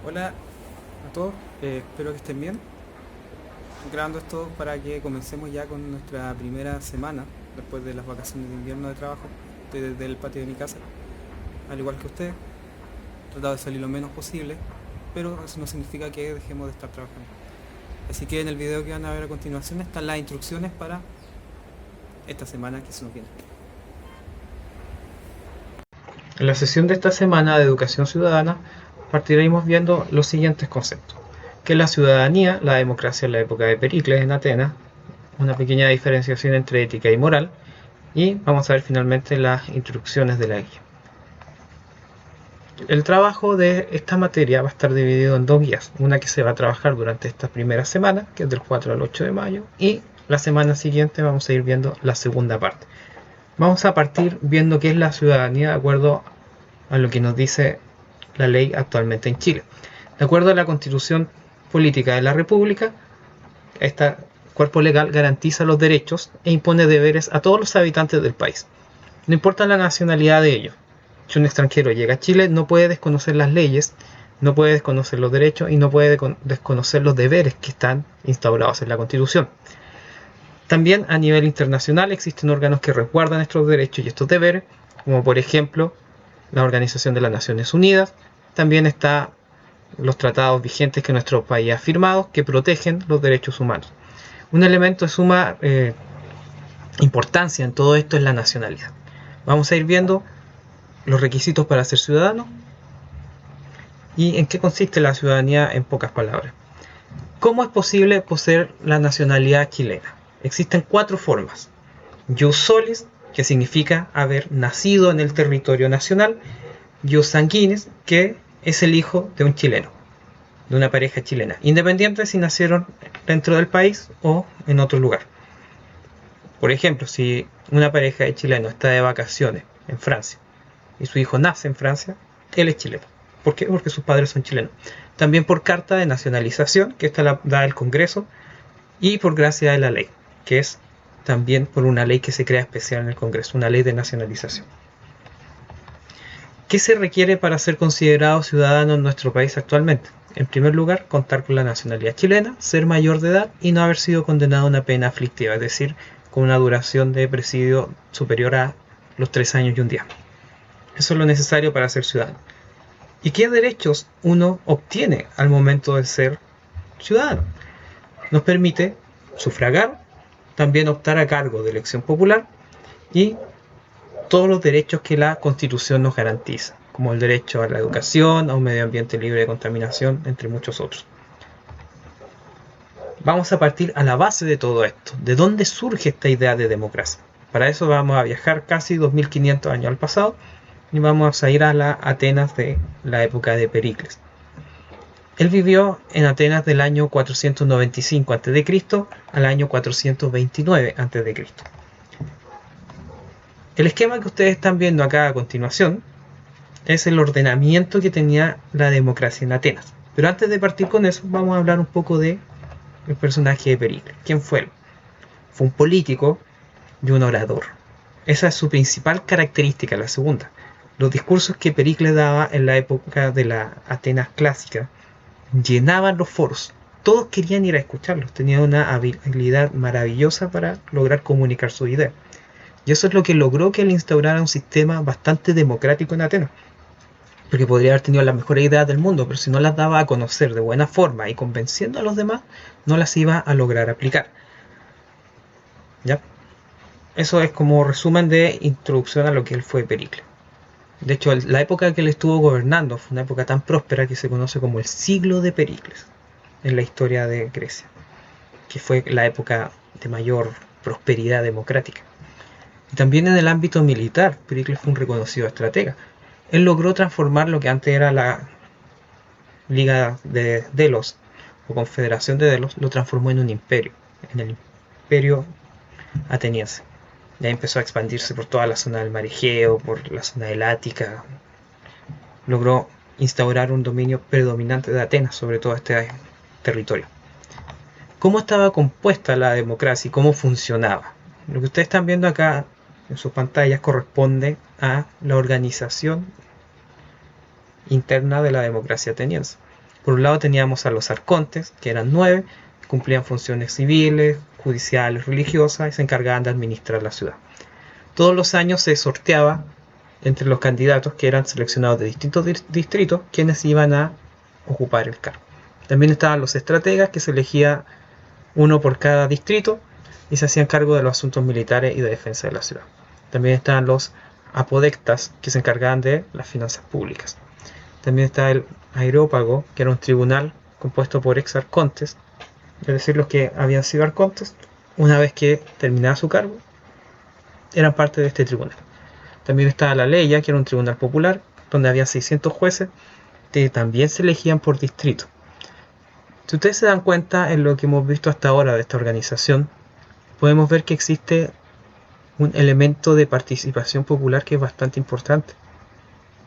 Hola a todos, espero que estén bien. Estoy grabando esto para que comencemos ya con nuestra primera semana después de las vacaciones de invierno de trabajo. Estoy desde el patio de mi casa, al igual que ustedes. He tratado de salir lo menos posible, pero eso no significa que dejemos de estar trabajando. Así que en el video que van a ver a continuación están las instrucciones para esta semana que se nos viene. En la sesión de esta semana de Educación Ciudadana partiremos viendo los siguientes conceptos: ¿qué es la ciudadanía? La democracia en la época de Pericles en Atenas, una pequeña diferenciación entre ética y moral, y vamos a ver finalmente las instrucciones de la guía. El trabajo de esta materia va a estar dividido en dos guías, una que se va a trabajar durante esta primera semana, que es del 4 al 8 de mayo, y la semana siguiente vamos a ir viendo la segunda parte. Vamos a partir viendo qué es la ciudadanía de acuerdo a lo que nos dice la ley actualmente en Chile. De acuerdo a la Constitución Política de la República, este cuerpo legal garantiza los derechos e impone deberes a todos los habitantes del país, no importa la nacionalidad de ellos. Si un extranjero llega a Chile, no puede desconocer las leyes, no puede desconocer los derechos y no puede desconocer los deberes que están instaurados en la Constitución. También a nivel internacional existen órganos que resguardan estos derechos y estos deberes, como por ejemplo la Organización de las Naciones Unidas. También están los tratados vigentes que nuestro país ha firmado que protegen los derechos humanos. Un elemento de suma importancia en todo esto es la nacionalidad. Vamos a ir viendo los requisitos para ser ciudadano y en qué consiste la ciudadanía en pocas palabras. ¿Cómo es posible poseer la nacionalidad chilena? Existen cuatro formas: Jus solis, que significa haber nacido en el territorio nacional; Jus sanguinis, que es el hijo de un chileno, de una pareja chilena, independiente si nacieron dentro del país o en otro lugar. Por ejemplo, si una pareja de chilenos está de vacaciones en Francia y su hijo nace en Francia, él es chileno. ¿Por qué? Porque sus padres son chilenos. También por carta de nacionalización, que esta la da el Congreso, y por gracia de la ley, que es también por una ley que se crea especial en el Congreso, una ley de nacionalización. ¿Qué se requiere para ser considerado ciudadano en nuestro país actualmente? En primer lugar, contar con la nacionalidad chilena, ser mayor de edad y no haber sido condenado a una pena aflictiva, es decir, con una duración de presidio superior a los 3 años y un día. Eso es lo necesario para ser ciudadano. ¿Y qué derechos uno obtiene al momento de ser ciudadano? Nos permite sufragar, también optar a cargo de elección popular y todos los derechos que la Constitución nos garantiza, como el derecho a la educación, a un medio ambiente libre de contaminación, entre muchos otros. Vamos a partir a la base de todo esto. ¿De dónde surge esta idea de democracia? Para eso vamos a viajar casi 2500 años al pasado y vamos a ir a la Atenas de la época de Pericles. Él vivió en Atenas del año 495 a.C. al año 429 a.C. El esquema que ustedes están viendo acá a continuación es el ordenamiento que tenía la democracia en Atenas. Pero antes de partir con eso, vamos a hablar un poco de el personaje de Pericles. ¿Quién fue él? Fue un político y un orador. Esa es su principal característica, la segunda. Los discursos que Pericles daba en la época de la Atenas clásica llenaban los foros. Todos querían ir a escucharlos. Tenía una habilidad maravillosa para lograr comunicar su idea. Y eso es lo que logró que él instaurara un sistema bastante democrático en Atenas. Porque podría haber tenido las mejores ideas del mundo, pero si no las daba a conocer de buena forma y convenciendo a los demás, no las iba a lograr aplicar. ¿Ya? Eso es como resumen de introducción a lo que él fue Pericles. De hecho, la época que él estuvo gobernando fue una época tan próspera que se conoce como el siglo de Pericles en la historia de Grecia, que fue la época de mayor prosperidad democrática. Y también en el ámbito militar, Pericles fue un reconocido estratega. Él logró transformar lo que antes era la Liga de Delos o Confederación de Delos, lo transformó en un imperio, en el imperio ateniense. Ya empezó a expandirse por toda la zona del mar Egeo, por la zona del Ática. Logró instaurar un dominio predominante de Atenas sobre todo este territorio. ¿Cómo estaba compuesta la democracia y cómo funcionaba? Lo que ustedes están viendo acá en sus pantallas corresponde a la organización interna de la democracia ateniense. Por un lado teníamos a los arcontes, que eran 9, que cumplían funciones civiles, judiciales, religiosas y se encargaban de administrar la ciudad. Todos los años se sorteaba entre los candidatos que eran seleccionados de distintos distritos quienes iban a ocupar el cargo. También estaban los estrategas, que se elegía uno por cada distrito y se hacían cargo de los asuntos militares y de defensa de la ciudad. También estaban los apodectas, que se encargaban de las finanzas públicas. También está el aerópago, que era un tribunal compuesto por ex arcontes, es decir, los que habían sido arcontes, una vez que terminaba su cargo, eran parte de este tribunal. También estaba la leya, que era un tribunal popular, donde había 600 jueces, que también se elegían por distrito. Si ustedes se dan cuenta en lo que hemos visto hasta ahora de esta organización, podemos ver que existe un elemento de participación popular que es bastante importante.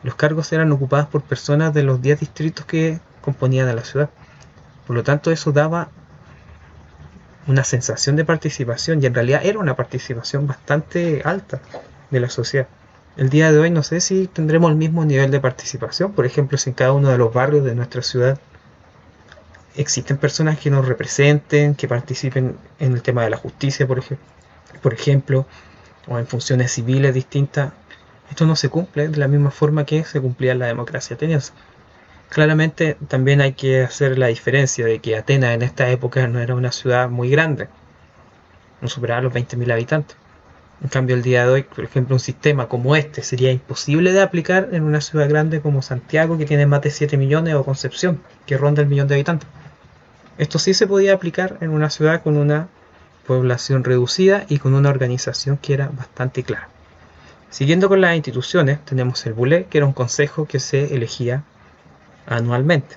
Los cargos eran ocupados por personas de los 10 distritos que componían a la ciudad. Por lo tanto, eso daba una sensación de participación, y en realidad era una participación bastante alta de la sociedad. El día de hoy no sé si tendremos el mismo nivel de participación. Por ejemplo, si en cada uno de los barrios de nuestra ciudad existen personas que nos representen, que participen en el tema de la justicia, por ejemplo, o en funciones civiles distintas. Esto no se cumple de la misma forma que se cumplía en la democracia ateniense. Claramente también hay que hacer la diferencia de que Atenas en esta época no era una ciudad muy grande, no superaba los 20.000 habitantes. En cambio, el día de hoy, por ejemplo, un sistema como este sería imposible de aplicar en una ciudad grande como Santiago, que tiene más de 7 millones, o Concepción, que ronda el millón de habitantes. Esto sí se podía aplicar en una ciudad con una población reducida y con una organización que era bastante clara. Siguiendo con las instituciones, tenemos el bulé, que era un consejo que se elegía anualmente.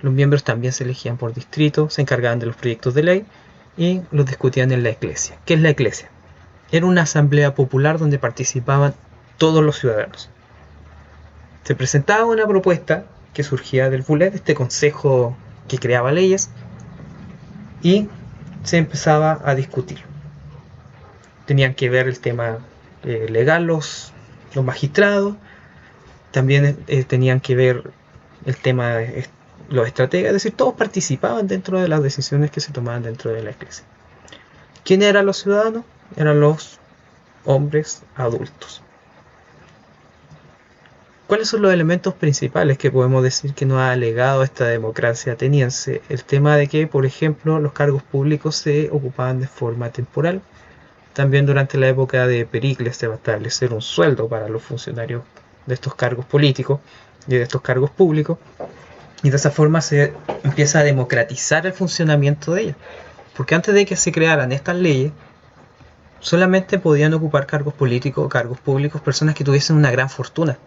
Los miembros también se elegían por distrito, se encargaban de los proyectos de ley y los discutían en la iglesia. ¿Qué es la iglesia? Era una asamblea popular donde participaban todos los ciudadanos. Se presentaba una propuesta que surgía del bulé, de este consejo que creaba leyes, y se empezaba a discutir. Tenían que ver el tema legal los magistrados, también tenían que ver el tema de los estrategas, es decir, todos participaban dentro de las decisiones que se tomaban dentro de la iglesia. ¿Quiénes eran los ciudadanos? Eran los hombres adultos. ¿Cuáles son los elementos principales que podemos decir que nos ha legado esta democracia ateniense? El tema de que, por ejemplo, los cargos públicos se ocupaban de forma temporal. También durante la época de Pericles se va a establecer un sueldo para los funcionarios de estos cargos políticos y de estos cargos públicos, y de esa forma se empieza a democratizar el funcionamiento de ellos, porque antes de que se crearan estas leyes solamente podían ocupar cargos políticos o cargos públicos personas que tuviesen una gran fortuna,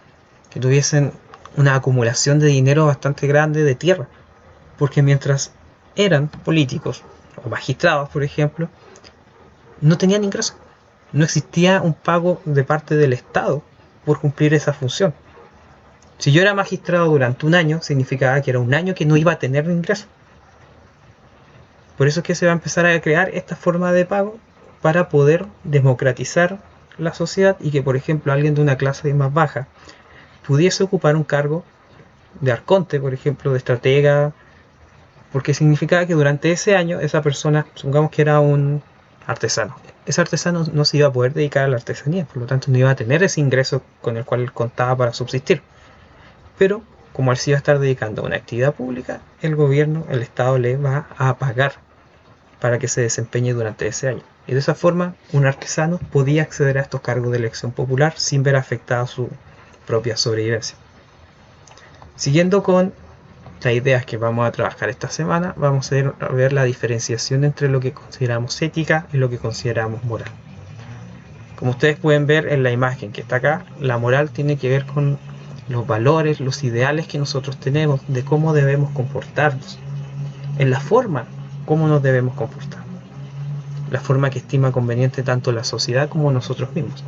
que tuviesen una acumulación de dinero bastante grande de tierra, porque mientras eran políticos o magistrados, por ejemplo, no tenían ingresos, no existía un pago de parte del Estado por cumplir esa función. Si yo era magistrado durante un año, significaba que era un año que no iba a tener ingresos. Por eso es que se va a empezar a crear esta forma de pago para poder democratizar la sociedad, y que, por ejemplo, alguien de una clase más baja pudiese ocupar un cargo de arconte, por ejemplo, de estratega, porque significaba que durante ese año esa persona, supongamos que era un artesano, ese artesano no se iba a poder dedicar a la artesanía, por lo tanto no iba a tener ese ingreso con el cual contaba para subsistir. Pero como él se iba a estar dedicando a una actividad pública, el gobierno, el Estado, le va a pagar para que se desempeñe durante ese año. Y de esa forma un artesano podía acceder a estos cargos de elección popular sin ver afectada su propia sobrevivencia. Siguiendo con las ideas que vamos a trabajar esta semana, vamos a ver la diferenciación entre lo que consideramos ética y lo que consideramos moral. Como ustedes pueden ver en la imagen que está acá, la moral tiene que ver con los valores, los ideales que nosotros tenemos de cómo debemos comportarnos, en la forma como nos debemos comportar, la forma que estima conveniente tanto la sociedad como nosotros mismos.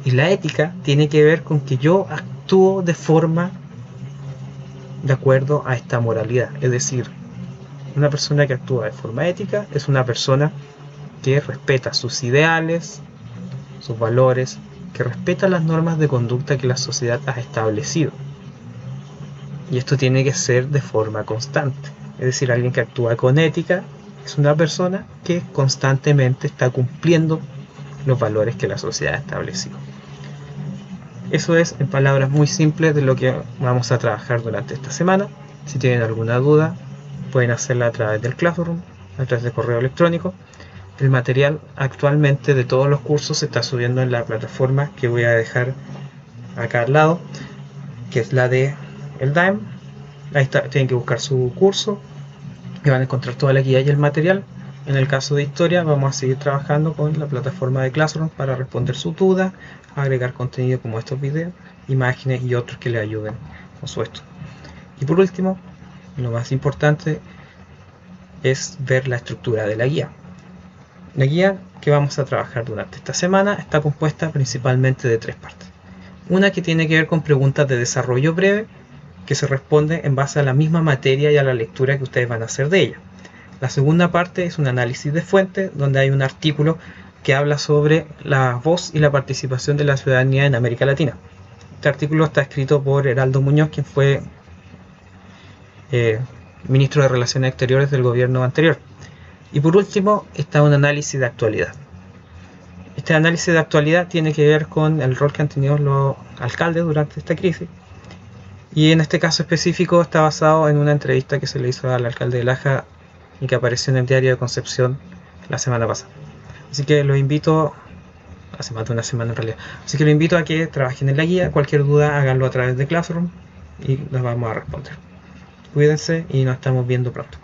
Y la ética tiene que ver con que yo actúo de forma de acuerdo a esta moralidad. Es decir, una persona que actúa de forma ética es una persona que respeta sus ideales, sus valores, que respeta las normas de conducta que la sociedad ha establecido. Y esto tiene que ser de forma constante. Es decir, alguien que actúa con ética es una persona que constantemente está cumpliendo los valores que la sociedad ha establecido. Eso es, en palabras muy simples, de lo que vamos a trabajar durante esta semana. Si tienen alguna duda, pueden hacerla a través del Classroom, a través de correo electrónico. El material actualmente de todos los cursos se está subiendo en la plataforma que voy a dejar acá al lado, que es la de el DAEM. Ahí está, tienen que buscar su curso y van a encontrar toda la guía y el material. En el caso de historia vamos a seguir trabajando con la plataforma de Classroom para responder sus dudas, agregar contenido como estos videos, imágenes y otros que le ayuden con su estudio. Y por último, lo más importante es ver la estructura de la guía. La guía que vamos a trabajar durante esta semana está compuesta principalmente de 3 partes. Una que tiene que ver con preguntas de desarrollo breve, que se responde en base a la misma materia y a la lectura que ustedes van a hacer de ella. La segunda parte es un análisis de fuente, donde hay un artículo que habla sobre la voz y la participación de la ciudadanía en América Latina. Este artículo está escrito por Heraldo Muñoz, quien fue ministro de Relaciones Exteriores del gobierno anterior. Y por último está un análisis de actualidad. Este análisis de actualidad tiene que ver con el rol que han tenido los alcaldes durante esta crisis. Y en este caso específico está basado en una entrevista que se le hizo al alcalde de Laja y que apareció en el diario de Concepción la semana pasada. Así que los invito, hace más de una semana en realidad, así que los invito a que trabajen en la guía. Cualquier duda háganlo a través de Classroom y las vamos a responder. Cuídense y nos estamos viendo pronto.